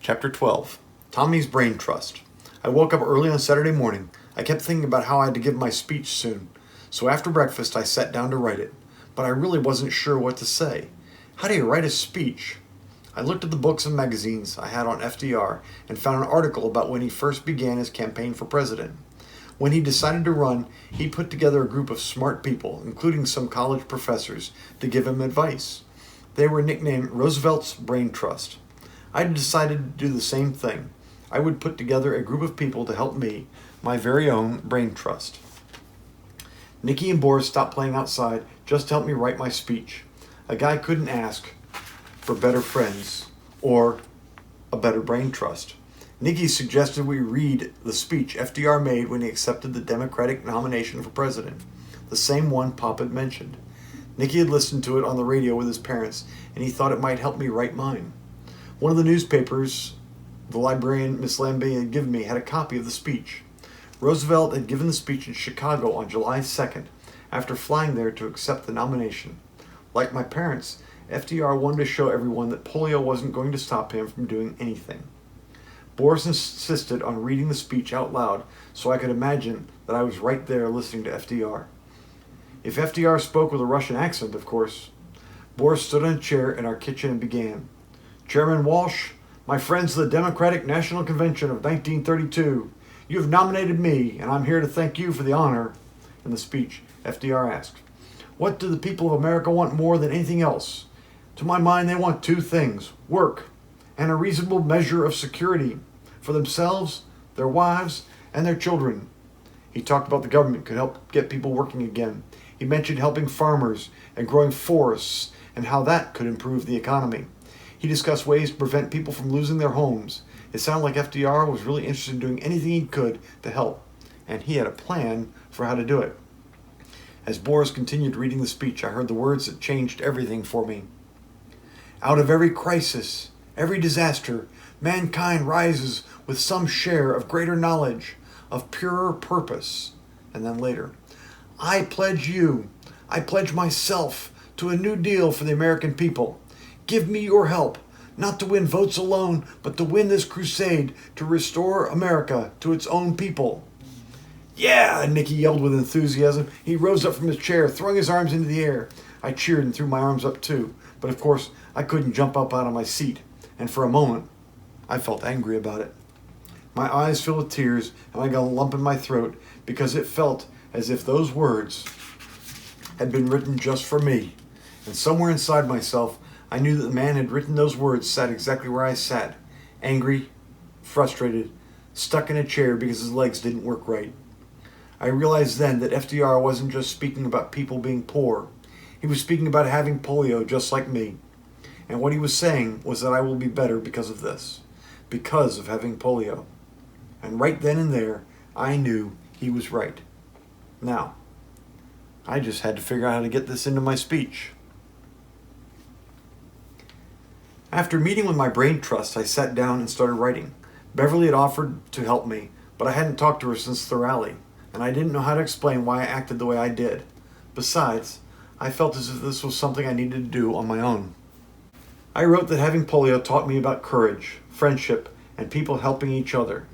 Chapter 12. Tommy's Brain Trust. I woke up early on Saturday morning. I kept thinking about how I had to give my speech soon. So after breakfast, I sat down to write it. But I really wasn't sure what to say. How do you write a speech? I looked at the books and magazines I had on FDR and found an article about when he first began his campaign for president. When he decided to run, he put together a group of smart people, including some college professors, to give him advice. They were nicknamed Roosevelt's Brain Trust. I decided to do the same thing. I would put together a group of people to help me, my very own brain trust. Nikki and Boris stopped playing outside just to help me write my speech. A guy couldn't ask for better friends or a better brain trust. Nikki suggested we read the speech FDR made when he accepted the Democratic nomination for president, the same one Pop had mentioned. Nikki had listened to it on the radio with his parents, and he thought it might help me write mine. One of the newspapers the librarian Miss Lambie had given me had a copy of the speech. Roosevelt had given the speech in Chicago on July 2nd, after flying there to accept the nomination. Like my parents, FDR wanted to show everyone that polio wasn't going to stop him from doing anything. Boris insisted on reading the speech out loud so I could imagine that I was right there listening to FDR. If FDR spoke with a Russian accent, of course. Boris stood on a chair in our kitchen and began. Chairman Walsh, my friends of the Democratic National Convention of 1932, you have nominated me, and I'm here to thank you for the honor. In the speech, FDR asked, what do the people of America want more than anything else? To my mind, they want two things, work and a reasonable measure of security for themselves, their wives, and their children. He talked about the government could help get people working again. He mentioned helping farmers and growing forests and how that could improve the economy. He discussed ways to prevent people from losing their homes. It sounded like FDR was really interested in doing anything he could to help, and he had a plan for how to do it. As Boris continued reading the speech, I heard the words that changed everything for me. Out of every crisis, every disaster, mankind rises with some share of greater knowledge, of purer purpose. And then later, I pledge myself to a new deal for the American people. Give me your help, not to win votes alone, but to win this crusade to restore America to its own people. Yeah, Nicky yelled with enthusiasm. He rose up from his chair, throwing his arms into the air. I cheered and threw my arms up too, but of course I couldn't jump up out of my seat, and for a moment I felt angry about it. My eyes filled with tears, and I got a lump in my throat because it felt as if those words had been written just for me. And somewhere inside myself, I knew that the man who had written those words sat exactly where I sat, angry, frustrated, stuck in a chair because his legs didn't work right. I realized then that FDR wasn't just speaking about people being poor. He was speaking about having polio just like me. And what he was saying was that I will be better because of this, because of having polio. And right then and there, I knew he was right. Now, I just had to figure out how to get this into my speech. After meeting with my brain trust, I sat down and started writing. Beverly had offered to help me, but I hadn't talked to her since the rally, and I didn't know how to explain why I acted the way I did. Besides, I felt as if this was something I needed to do on my own. I wrote that having polio taught me about courage, friendship, and people helping each other.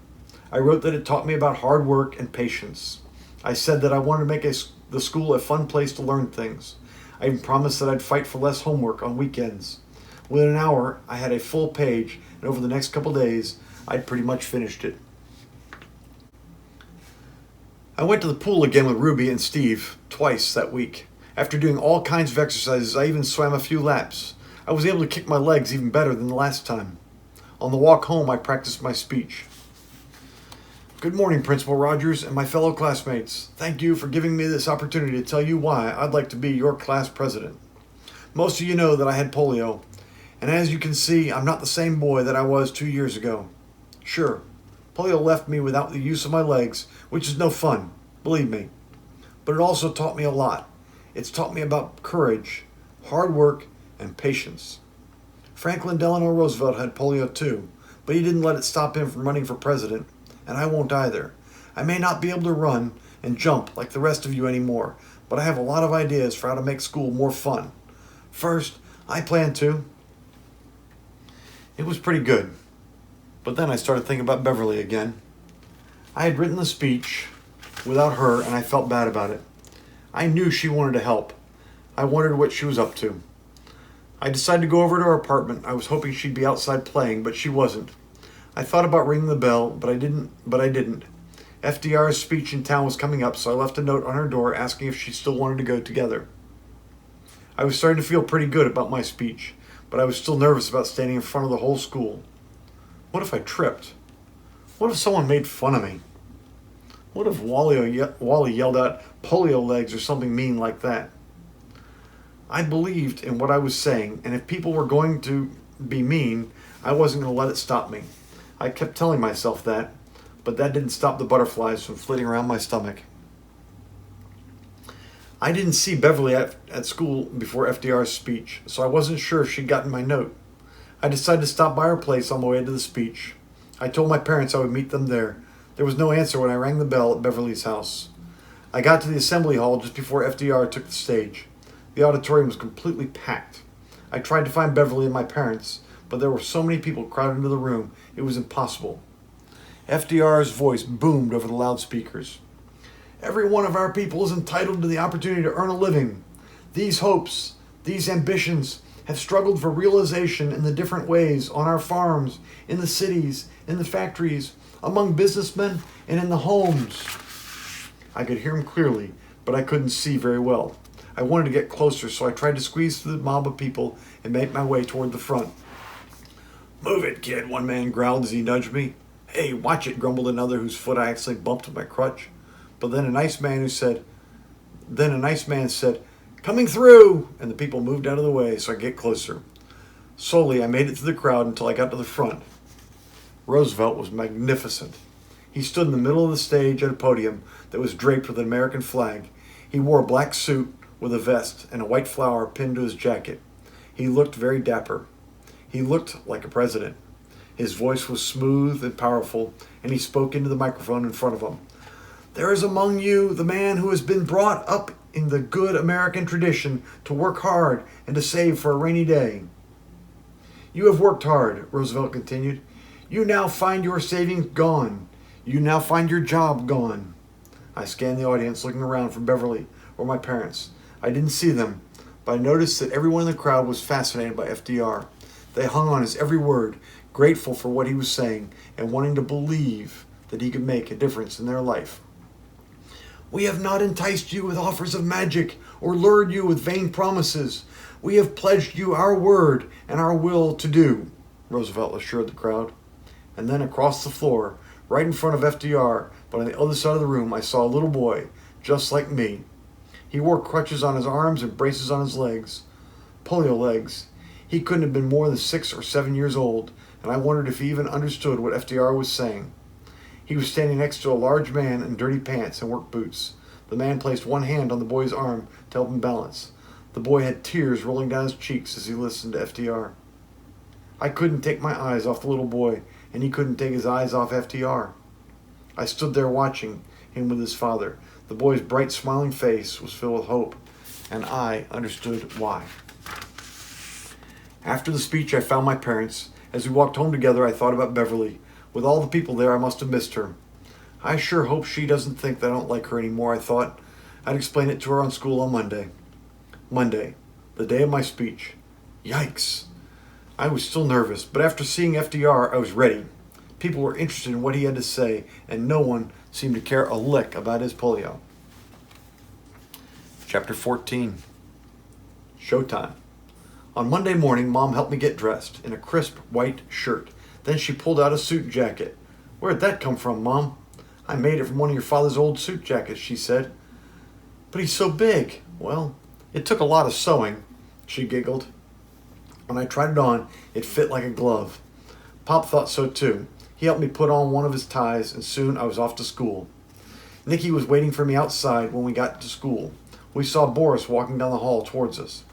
I wrote that it taught me about hard work and patience. I said that I wanted to make the school a fun place to learn things. I even promised that I'd fight for less homework on weekends. Within an hour, I had a full page, and over the next couple days, I'd pretty much finished it. I went to the pool again with Ruby and Steve twice that week. After doing all kinds of exercises, I even swam a few laps. I was able to kick my legs even better than the last time. On the walk home, I practiced my speech. Good morning, Principal Rogers and my fellow classmates. Thank you for giving me this opportunity to tell you why I'd like to be your class president. Most of you know that I had polio, and as you can see, I'm not the same boy that I was 2 years ago. Sure, polio left me without the use of my legs, which is no fun, believe me. But it also taught me a lot. It's taught me about courage, hard work, and patience. Franklin Delano Roosevelt had polio too, but he didn't let it stop him from running for president, and I won't either. I may not be able to run and jump like the rest of you anymore, but I have a lot of ideas for how to make school more fun. First, I plan to. It was pretty good. But then I started thinking about Beverly again. I had written the speech without her, and I felt bad about it. I knew she wanted to help. I wondered what she was up to. I decided to go over to her apartment. I was hoping she'd be outside playing, but she wasn't. I thought about ringing the bell, but I didn't. FDR's speech in town was coming up, so I left a note on her door asking if she still wanted to go together. I was starting to feel pretty good about my speech, but I was still nervous about standing in front of the whole school. What if I tripped? What if someone made fun of me? What if Wally yelled out polio legs or something mean like that? I believed in what I was saying, and if people were going to be mean, I wasn't going to let it stop me. I kept telling myself that, but that didn't stop the butterflies from flitting around my stomach. I didn't see Beverly at school before FDR's speech, so I wasn't sure if she'd gotten my note. I decided to stop by her place on the way to the speech. I told my parents I would meet them there. There was no answer when I rang the bell at Beverly's house. I got to the assembly hall just before FDR took the stage. The auditorium was completely packed. I tried to find Beverly and my parents, but there were so many people crowded into the room, it was impossible. FDR's voice boomed over the loudspeakers. Every one of our people is entitled to the opportunity to earn a living. These hopes, these ambitions, have struggled for realization in the different ways on our farms, in the cities, in the factories, among businessmen, and in the homes. I could hear him clearly, but I couldn't see very well. I wanted to get closer, so I tried to squeeze through the mob of people and make my way toward the front. "Move it, kid," one man growled as he nudged me. "Hey, watch it," grumbled another whose foot I accidentally bumped with my crutch. But then a nice man said, "Coming through," and the people moved out of the way so I could get closer. Slowly, I made it through the crowd until I got to the front. Roosevelt was magnificent. He stood in the middle of the stage at a podium that was draped with an American flag. He wore a black suit with a vest and a white flower pinned to his jacket. He looked very dapper. He looked like a president. His voice was smooth and powerful, and he spoke into the microphone in front of him. "There is among you the man who has been brought up in the good American tradition to work hard and to save for a rainy day. You have worked hard," Roosevelt continued. "You now find your savings gone. You now find your job gone." I scanned the audience, looking around for Beverly or my parents. I didn't see them, but I noticed that everyone in the crowd was fascinated by FDR. They hung on his every word, grateful for what he was saying and wanting to believe that he could make a difference in their life. "We have not enticed you with offers of magic or lured you with vain promises. We have pledged you our word and our will to do," Roosevelt assured the crowd. And then across the floor, right in front of FDR, but on the other side of the room, I saw a little boy, just like me. He wore crutches on his arms and braces on his legs. Polio legs. He couldn't have been more than 6 or 7 years old, and I wondered if he even understood what FDR was saying. He was standing next to a large man in dirty pants and work boots. The man placed one hand on the boy's arm to help him balance. The boy had tears rolling down his cheeks as he listened to FDR. I couldn't take my eyes off the little boy, and he couldn't take his eyes off FDR. I stood there watching him with his father. The boy's bright, smiling face was filled with hope, and I understood why. After the speech, I found my parents. As we walked home together, I thought about Beverly. With all the people there, I must have missed her. I sure hope she doesn't think that I don't like her anymore, I thought. I'd explain it to her on school on Monday. Monday, the day of my speech. Yikes! I was still nervous, but after seeing FDR, I was ready. People were interested in what he had to say, and no one seemed to care a lick about his polio. Chapter 14. Showtime. On Monday morning, Mom helped me get dressed in a crisp white shirt. Then she pulled out a suit jacket. "Where'd that come from, Mom?" "I made it from one of your father's old suit jackets," she said. "But he's so big." "Well, it took a lot of sewing," she giggled. When I tried it on, it fit like a glove. Pop thought so too. He helped me put on one of his ties, and soon I was off to school. Nicky was waiting for me outside when we got to school. We saw Boris walking down the hall towards us.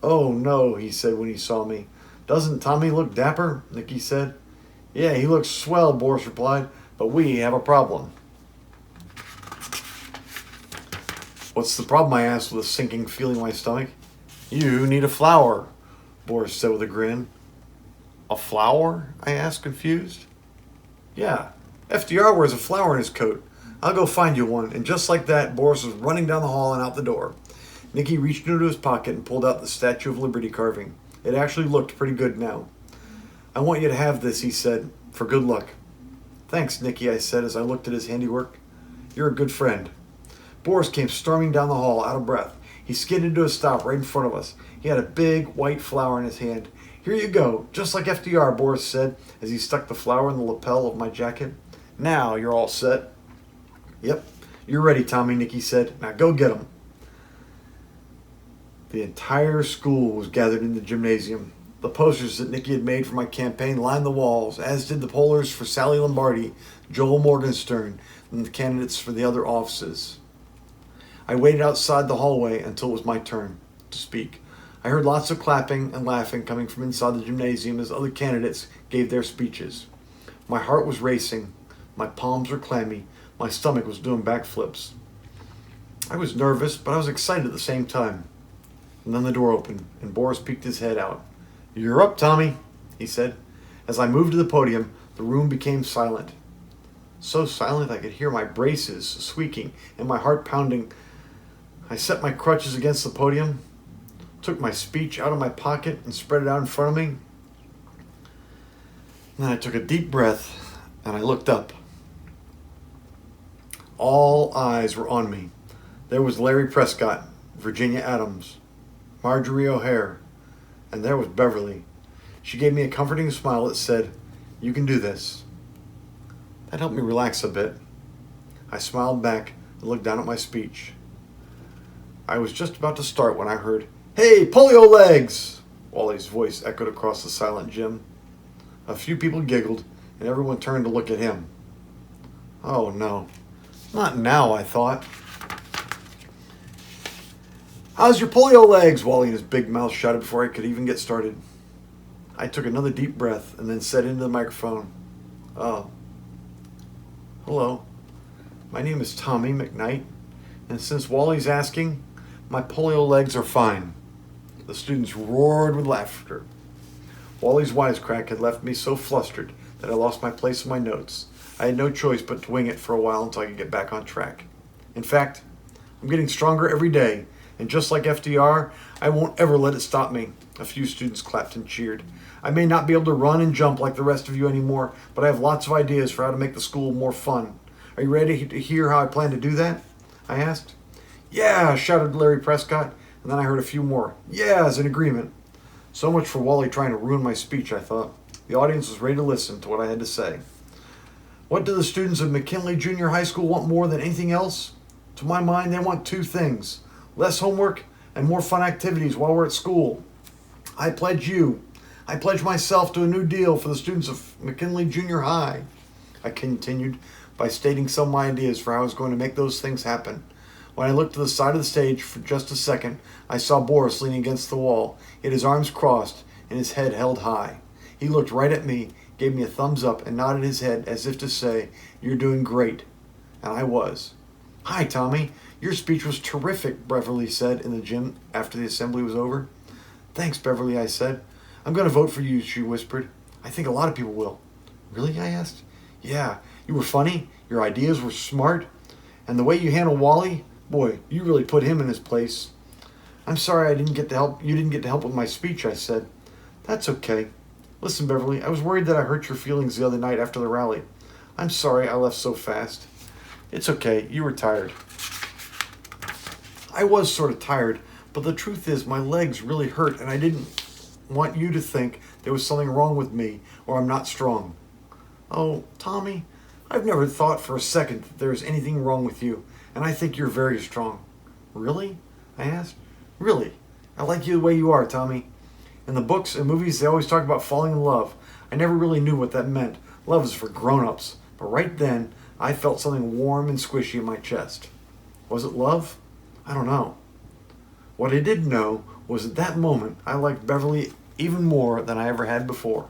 "Oh no," he said when he saw me. "Doesn't Tommy look dapper?" Nicky said. "Yeah, he looks swell," Boris replied, "but we have a problem." "What's the problem?" I asked with a sinking feeling in my stomach. "You need a flower," Boris said with a grin. "A flower?" I asked, confused. Yeah, FDR wears a flower in his coat. I'll go find you one. And just like that, Boris was running down the hall and out the door. Nicky reached into his pocket and pulled out the Statue of Liberty carving. It actually looked pretty good now. I want you to have this, he said, for good luck. Thanks, Nicky, I said as I looked at his handiwork. You're a good friend. Boris came storming down the hall, out of breath. He skidded to a stop right in front of us. He had a big white flower in his hand. Here you go, just like FDR, Boris said as he stuck the flower in the lapel of my jacket. Now you're all set. Yep, you're ready, Tommy, Nicky said. Now go get 'em. The entire school was gathered in the gymnasium. The posters that Nicky had made for my campaign lined the walls, as did the pollers for Sally Lombardi, Joel Morgenstern, and the candidates for the other offices. I waited outside the hallway until it was my turn to speak. I heard lots of clapping and laughing coming from inside the gymnasium as other candidates gave their speeches. My heart was racing, my palms were clammy, my stomach was doing backflips. I was nervous, but I was excited at the same time. And then the door opened, and Boris peeked his head out. You're up, Tommy, he said. As I moved to the podium, the room became silent. So silent I could hear my braces squeaking and my heart pounding. I set my crutches against the podium, took my speech out of my pocket and spread it out in front of me. And then I took a deep breath and I looked up. All eyes were on me. There was Larry Prescott, Virginia Adams, Marjorie O'Hare, and there was Beverly. She gave me a comforting smile that said, "You can do this." That helped me relax a bit. I smiled back and looked down at my speech. I was just about to start when I heard, "Hey, polio legs!" Wally's voice echoed across the silent gym. A few people giggled, and everyone turned to look at him. Oh no, not now, I thought. "How's your polio legs?" Wally in his big mouth shouted before I could even get started. I took another deep breath and then said into the microphone, hello, my name is Tommy McKnight, and since Wally's asking, my polio legs are fine. The students roared with laughter. Wally's wisecrack had left me so flustered that I lost my place in my notes. I had no choice but to wing it for a while until I could get back on track. In fact, I'm getting stronger every day, and just like FDR, I won't ever let it stop me. A few students clapped and cheered. I may not be able to run and jump like the rest of you anymore, but I have lots of ideas for how to make the school more fun. Are you ready to hear how I plan to do that? I asked. Yeah, shouted Larry Prescott, and then I heard a few more yeahs in agreement. So much for Wally trying to ruin my speech, I thought. The audience was ready to listen to what I had to say. What do the students of McKinley Junior High School want more than anything else? To my mind, they want two things: less homework and more fun activities while we're at school. I pledge myself to a new deal for the students of McKinley Junior High. I continued by stating some of my ideas for how I was going to make those things happen. When I looked to the side of the stage for just a second, I saw Boris leaning against the wall. He had his arms crossed and his head held high. He looked right at me, gave me a thumbs up, and nodded his head as if to say, "You're doing great." And I was. "Hi, Tommy. Your speech was terrific," Beverly said in the gym after the assembly was over. "Thanks, Beverly," I said. "I'm going to vote for you," she whispered. "I think a lot of people will." "Really?" I asked. "Yeah, you were funny, your ideas were smart, and the way you handle Wally, boy, you really put him in his place." "I'm sorry you didn't get to help with my speech," I said. "That's okay. Listen, Beverly, I was worried that I hurt your feelings the other night after the rally. I'm sorry I left so fast." "It's okay, you were tired." I was sort of tired, but the truth is my legs really hurt, and I didn't want you to think there was something wrong with me or I'm not strong. "Oh, Tommy, I've never thought for a second that there is anything wrong with you, and I think you're very strong." "Really?" I asked. "Really. I like you the way you are, Tommy. In the books and movies, they always talk about falling in love. I never really knew what that meant. Love is for grown-ups. But right then, I felt something warm and squishy in my chest. Was it love? I don't know. What I did know was at that moment, I liked Beverly even more than I ever had before.